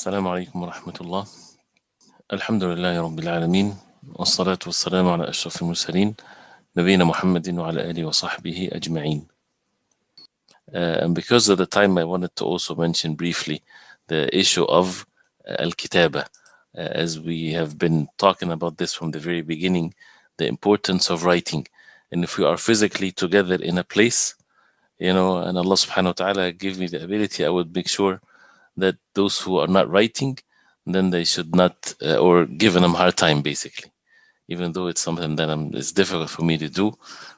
السلام عليكم ورحمة الله. الحمد لله رب العالمين، والصلاة والسلام على أشرف المرسلين نبينا محمد وعلى آله وصحبه أجمعين. And because of the time, I wanted to also mention briefly the issue of al-kitaba, as we have been talking about this from the very beginning, the importance of writing. And if we are physically together in a place, and Allah subhanahu wa ta'ala give me the ability, I would make sure that those who are not writing, then they should not, or giving them hard time, basically, even though it's something that it's difficult for me to do,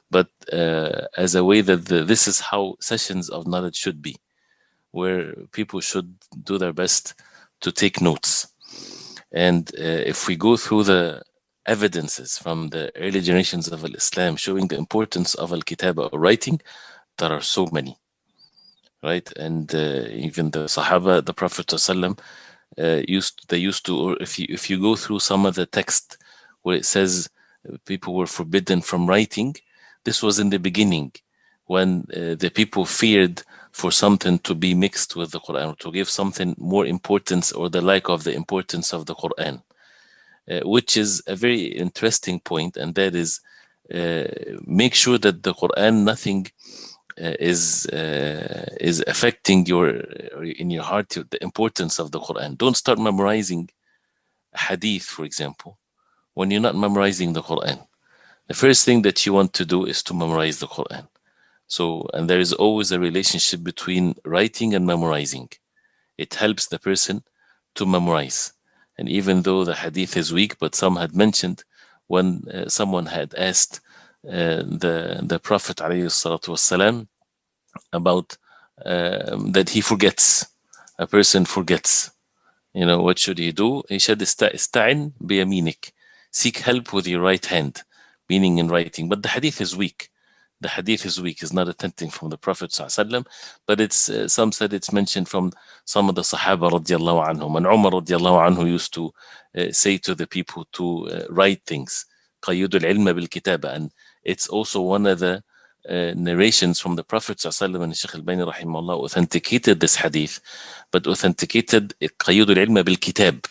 but as a way that this is how sessions of knowledge should be, where people should do their best to take notes. And if we go through the evidences from the early generations of Islam showing the importance of al-kitaba, or writing, there are so many. Right, and even the Sahaba, the Prophet ﷺ, used to, or if you go through some of the text where it says people were forbidden from writing, this was in the beginning when the people feared for something to be mixed with the Quran, or to give something more importance or the like of the importance of the Quran, which is a very interesting point, and that is make sure that the Quran, nothing is affecting in your heart the importance of the Quran. Don't start memorizing a hadith, for example, when you're not memorizing the Quran. The first thing that you want to do is to memorize the Quran. So, and there is always a relationship between writing and memorizing. It helps the person to memorize. And even though the hadith is weak, but some had mentioned when someone had asked the Prophet ﷺ about that he forgets. A person forgets. What should he do? He said, "Ista'in biyaminik." Seek help with your right hand, meaning in writing. But the hadith is weak. The hadith is weak. It's not authentic from the Prophet ﷺ, but it's some said it's mentioned from some of the Sahaba radiallahu anhum. And Umar radiallahu anhu used to say to the people to write things. قَيُّدُ الْعِلْمَ بِالْكِتَابَ. And it's also one of the narrations from the Prophet ﷺ, and Shaikh Ibrahim rahimahullah authenticated this hadith, but authenticated قَيُّدُ الْعِلْمَ بِالْكِتَابِ.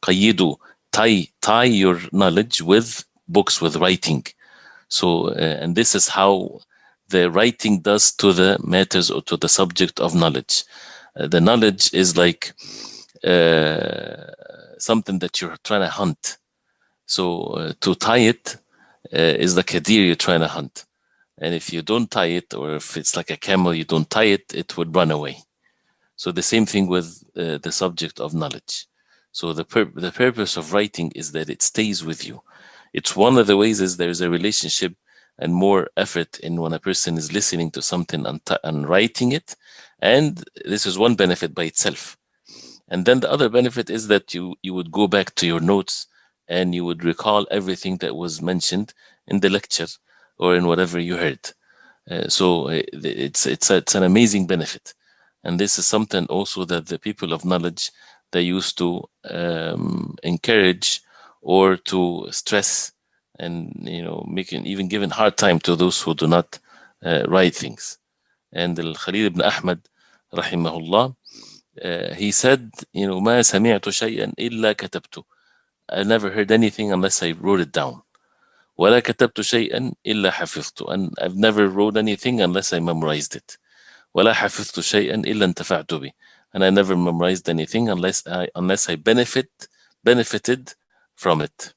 قَيِّدُ, tie your knowledge with books, with writing. So, and this is how the writing does to the matters or to the subject of knowledge. The knowledge is like something that you're trying to hunt. So to tie it is like a deer you're trying to hunt. And if you don't tie it, or if it's like a camel, you don't tie it, it would run away. So the same thing with the subject of knowledge. So the purpose of writing is that it stays with you. It's one of the ways is there's a relationship and more effort in when a person is listening to something and writing it. And this is one benefit by itself. And then the other benefit is that you would go back to your notes and you would recall everything that was mentioned in the lecture or in whatever you heard. So it's an amazing benefit. And this is something also that the people of knowledge, they used to encourage or to stress, and making, even giving hard time to those who do not write things. And Khalil ibn Ahmad rahimahullah, he said, ما سمعت شيئا إلا كتبته. I never heard anything unless I wrote it down. ولا كتبت شيئا إلا حفظته. And I've never wrote anything unless I memorized it. ولا حفظت شيئا إلا انتفعت به. And I never memorized anything unless I benefited from it.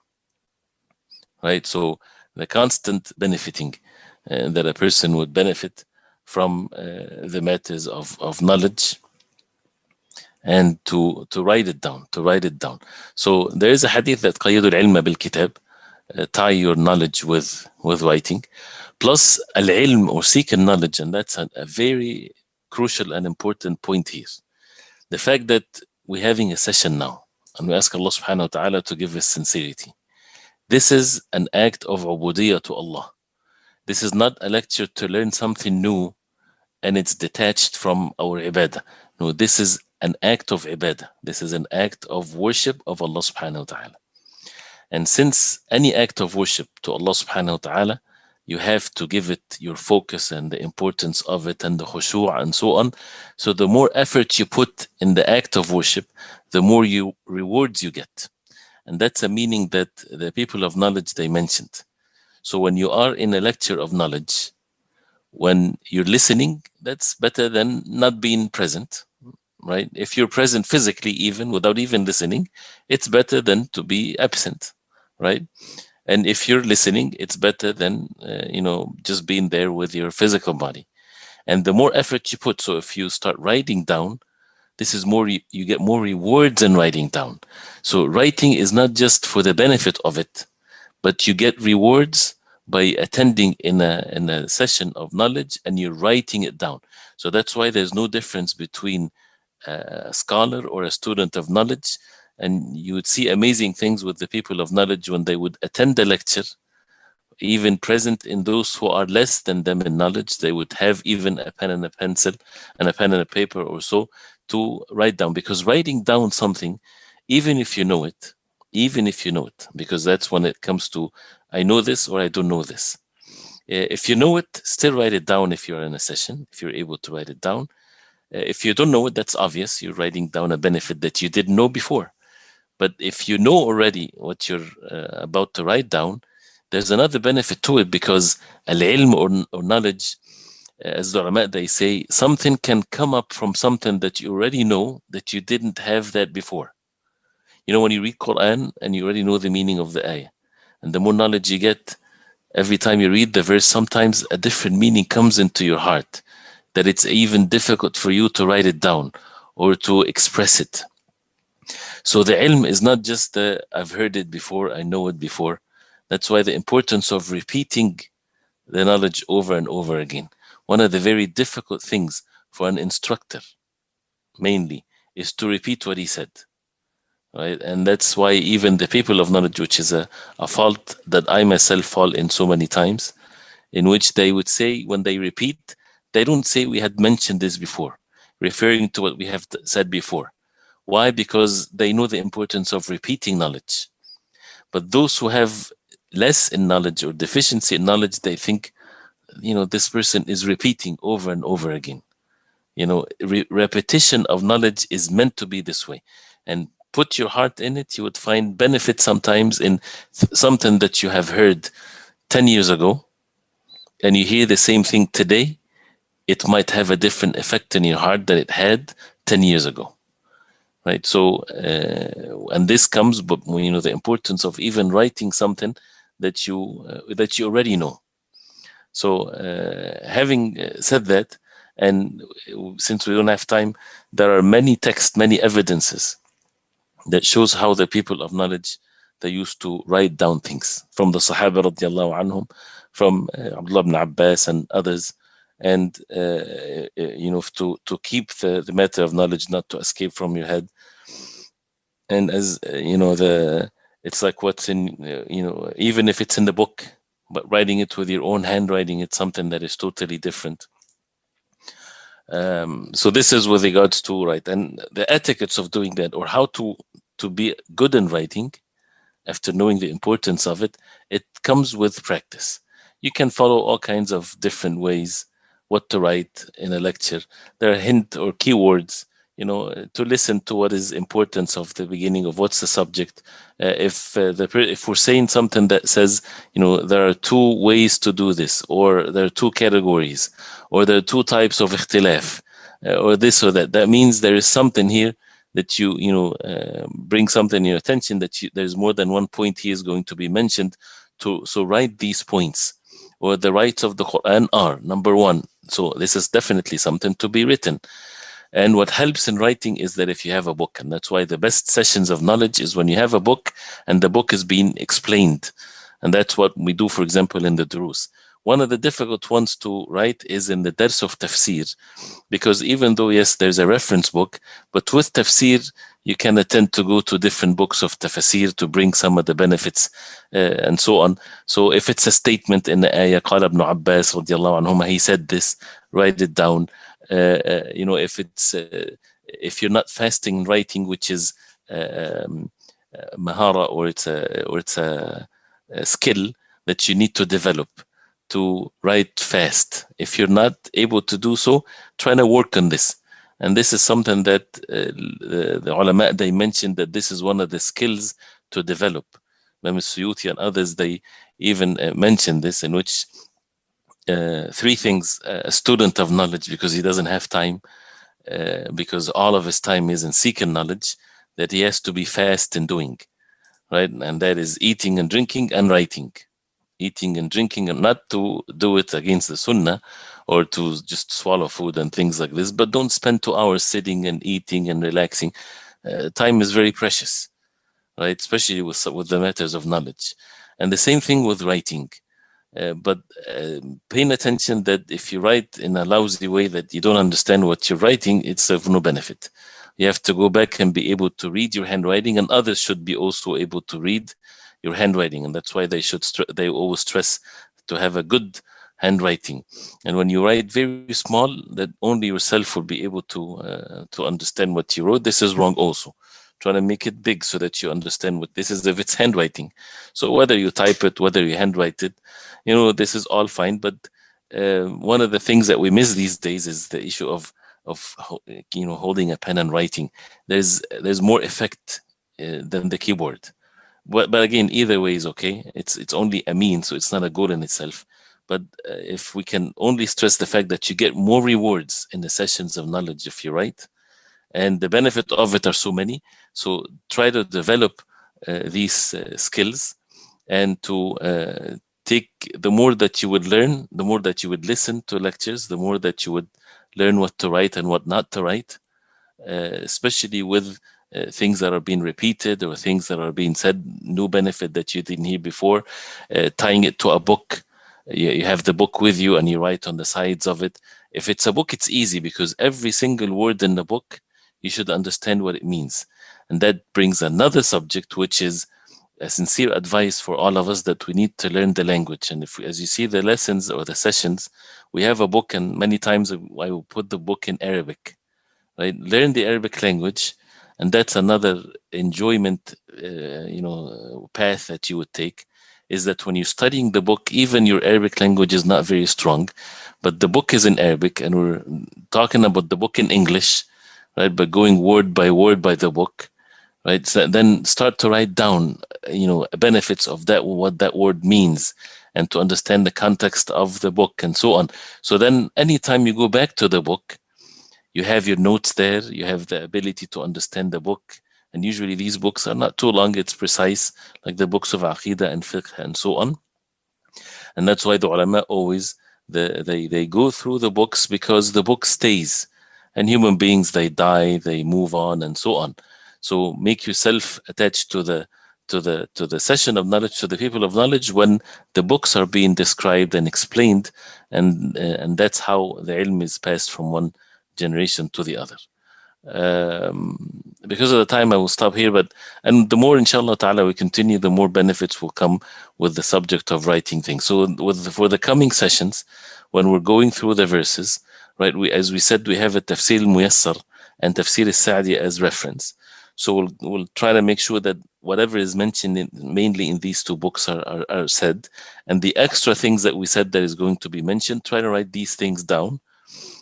Right? So the constant benefiting that a person would benefit from the matters of knowledge, and to write it down. So there is a hadith that قَيِّدُ الْعِلْمَ بِالْكِتَابِ, tie your knowledge with writing, plus al-ilm, or seek knowledge. And that's a very crucial and important point here. The fact that we're having a session now, and we ask Allah subhanahu wa ta'ala to give us sincerity. This is an act of ubudiyah to Allah. This is not a lecture to learn something new and it's detached from our ibadah. No, this is an act of ibadah. This is an act of worship of Allah subhanahu wa ta'ala. And since any act of worship to Allah subhanahu wa ta'ala, you have to give it your focus and the importance of it and the khushu' and so on. So the more effort you put in the act of worship, the more rewards you get. And that's a meaning that the people of knowledge, they mentioned. So when you are in a lecture of knowledge, when you're listening, that's better than not being present, right? If you're present physically, even without even listening, it's better than to be absent, right? And if you're listening, it's better than just being there with your physical body. And the more effort you put, so if you start writing down, this is more, you get more rewards in writing down. So writing is not just for the benefit of it, but you get rewards by attending in a session of knowledge and you're writing it down. So that's why there's no difference between a scholar or a student of knowledge. And you would see amazing things with the people of knowledge when they would attend the lecture, even present in those who are less than them in knowledge. They would have even a pen and a pencil and a pen and a paper or so to write down, because writing down something, even if you know it, because that's when it comes to, I know this or I don't know this. If you know it, still write it down if you're in a session, if you're able to write it down. If you don't know it, that's obvious. You're writing down a benefit that you didn't know before. But if you know already what you're about to write down, there's another benefit to it, because al-ilm or knowledge, as the ulama, they say, something can come up from something that you already know that you didn't have that before. You know, when you read Quran and you already know the meaning of the ayah, and the more knowledge you get, every time you read the verse, sometimes a different meaning comes into your heart that it's even difficult for you to write it down or to express it. So the ilm is not just I've heard it before, I know it before. That's why the importance of repeating the knowledge over and over again. One of the very difficult things for an instructor, mainly, is to repeat what he said. Right? And that's why even the people of knowledge, which is a fault that I myself fall in so many times, in which they would say, when they repeat, they don't say we had mentioned this before, referring to what we have said before. Why? Because they know the importance of repeating knowledge. But those who have less in knowledge or deficiency in knowledge, they think, this person is repeating over and over again. Repetition of knowledge is meant to be this way. And put your heart in it, you would find benefit sometimes in something that you have heard 10 years ago, and you hear the same thing today. It might have a different effect in your heart than it had 10 years ago. Right. So, and this comes, but the importance of even writing something that you already know. So, having said that, and since we don't have time, there are many texts, many evidences that shows how the people of knowledge, they used to write down things from the Sahaba radiallahu anhum, from Abdullah ibn Abbas and others, and to keep the matter of knowledge not to escape from your head. And as it's like what's in even if it's in the book, but writing it with your own handwriting, it's something that is totally different. So this is with regards to right, and the etiquettes of doing that, or how to be good in writing after knowing the importance of it. It comes with practice. You can follow all kinds of different ways what to write in a lecture. There are hint or keywords, to listen to what is importance of the beginning of what's the subject. If we're saying something that says, there are two ways to do this, or there are two categories, or there are two types of ikhtilaf, or this or that, that means there is something here that bring something in your attention, that there's more than one point here is going to be mentioned. So write these points, or the rights of the Quran are number one. So this is definitely something to be written. And what helps in writing is that if you have a book, and that's why the best sessions of knowledge is when you have a book and the book is being explained. And that's what we do, for example, in the durus. One of the difficult ones to write is in the dars of tafsir, because even though, yes, there's a reference book, but with tafsir, you can attempt to go to different books of tafsir to bring some of the benefits and so on. So if it's a statement in the ayah, قال ابن عباس رضي الله عنهما, he said this, write it down. If you're not fasting writing, which is mahara, or it's a skill that you need to develop, to write fast. If you're not able to do so, try to work on this. And this is something that the ulama, they mentioned that this is one of the skills to develop. Imam Suyuti and others, they even mentioned this, in which three things: a student of knowledge, because he doesn't have time, because all of his time is in seeking knowledge, that he has to be fast in doing, right? And that is eating and drinking and writing. Eating and drinking, and not to do it against the sunnah or to just swallow food and things like this, but don't spend 2 hours sitting and eating and relaxing. Time is very precious, right? Especially with the matters of knowledge. And the same thing with writing. But paying attention that if you write in a lousy way that you don't understand what you're writing, it's of no benefit. You have to go back and be able to read your handwriting, and others should be also able to read your handwriting. And that's why they always stress to have a good handwriting. And when you write very small, that only yourself will be able to understand what you wrote. This is wrong also. Try to make it big so that you understand what this is, if it's handwriting. So whether you type it, whether you handwrite it, this is all fine. But one of the things that we miss these days is the issue of holding a pen and writing. There's more effect than the keyboard. But again, either way is okay. It's only a mean, so it's not a goal in itself. But if we can only stress the fact that you get more rewards in the sessions of knowledge if you write, and the benefit of it are so many. So try to develop these skills, and to take, the more that you would learn, the more that you would listen to lectures, the more that you would learn what to write and what not to write, especially with things that are being repeated or things that are being said, new benefit that you didn't hear before, tying it to a book. You have the book with you and you write on the sides of it. If it's a book, it's easy because every single word in the book, you should understand what it means. And that brings another subject, which is a sincere advice for all of us, that we need to learn the language. And as you see the lessons or the sessions, we have a book, and many times I will put the book in Arabic, right? Learn the Arabic language, and that's another enjoyment, path that you would take, is that when you're studying the book, even your Arabic language is not very strong, but the book is in Arabic, and we're talking about the book in English, right? But going word by the book, right? So then start to write down, benefits of that, what that word means, and to understand the context of the book and so on. So then anytime you go back to the book, you have your notes there, you have the ability to understand the book. And usually these books are not too long, it's precise, like the books of Aqidah and Fiqh and so on. And that's why the ulama always, they go through the books, because the book stays. And human beings, they die, they move on and so on. So make yourself attached to the session of knowledge, to the people of knowledge, when the books are being described and explained, and that's how the ilm is passed from one generation to the other. Because of the time, I will stop here. And the more, inshallah ta'ala, we continue, the more benefits will come with the subject of writing things. So for the coming sessions, when we're going through the verses, right, as we said, we have a Tafsir al-Muyassar and Tafsir al-Sa'di as reference. So we'll try to make sure that whatever is mentioned mainly in these two books are said. And the extra things that we said that is going to be mentioned, try to write these things down.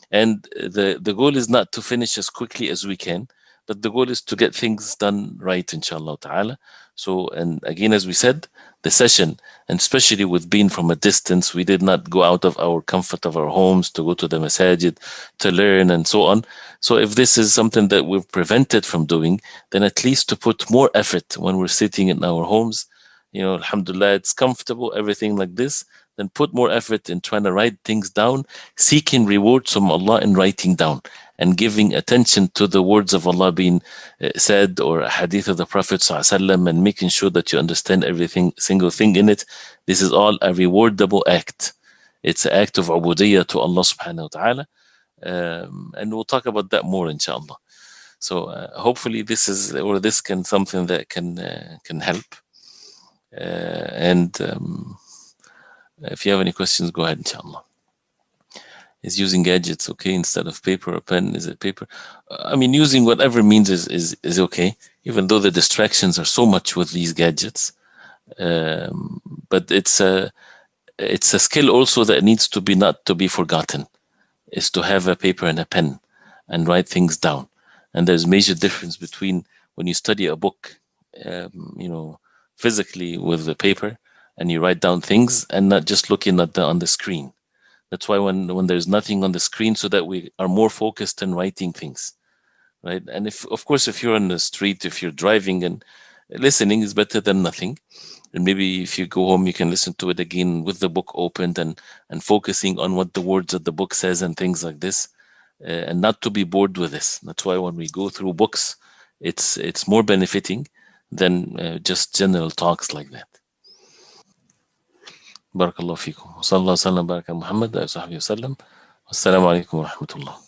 And the goal is not to finish as quickly as we can, but the goal is to get things done right, inshallah ta'ala. So, and again, as we said, the session, and especially with being from a distance, we did not go out of our comfort of our homes to go to the masajid to learn and so on. So if this is something that we're prevented from doing, then at least to put more effort when we're sitting in our homes, alhamdulillah, it's comfortable, everything like this, then put more effort in trying to write things down, seeking rewards from Allah in writing down, and giving attention to the words of Allah being said, or a hadith of the Prophet ﷺ, and making sure that you understand everything, single thing in it. This is all a rewardable act. It's an act of ubudiyyah to Allah subhanahu wa ta'ala. And we'll talk about that more, inshallah. So hopefully this can something that can help. And if you have any questions, go ahead, inshallah. Is using gadgets okay instead of paper or pen? Is it paper? I mean, using whatever means is okay, even though the distractions are so much with these gadgets. But it's it's a skill also that needs to be not to be forgotten, is to have a paper and a pen and write things down. And there's major difference between when you study a book, you know, physically with the paper and you write down things and not just looking at the on the screen. That's why when there's nothing on the screen, so that we are more focused in writing things, right? And if, of course, if you're on the street, if you're driving, and listening is better than nothing. And maybe if you go home, you can listen to it again with the book opened and focusing on what the words of the book says and things like this, and not to be bored with this. That's why when we go through books, it's more benefiting than just general talks like that. بارك الله فيكم وصلى الله وسلم وبارك على محمد وآله وصحبه وسلم والسلام عليكم ورحمة الله.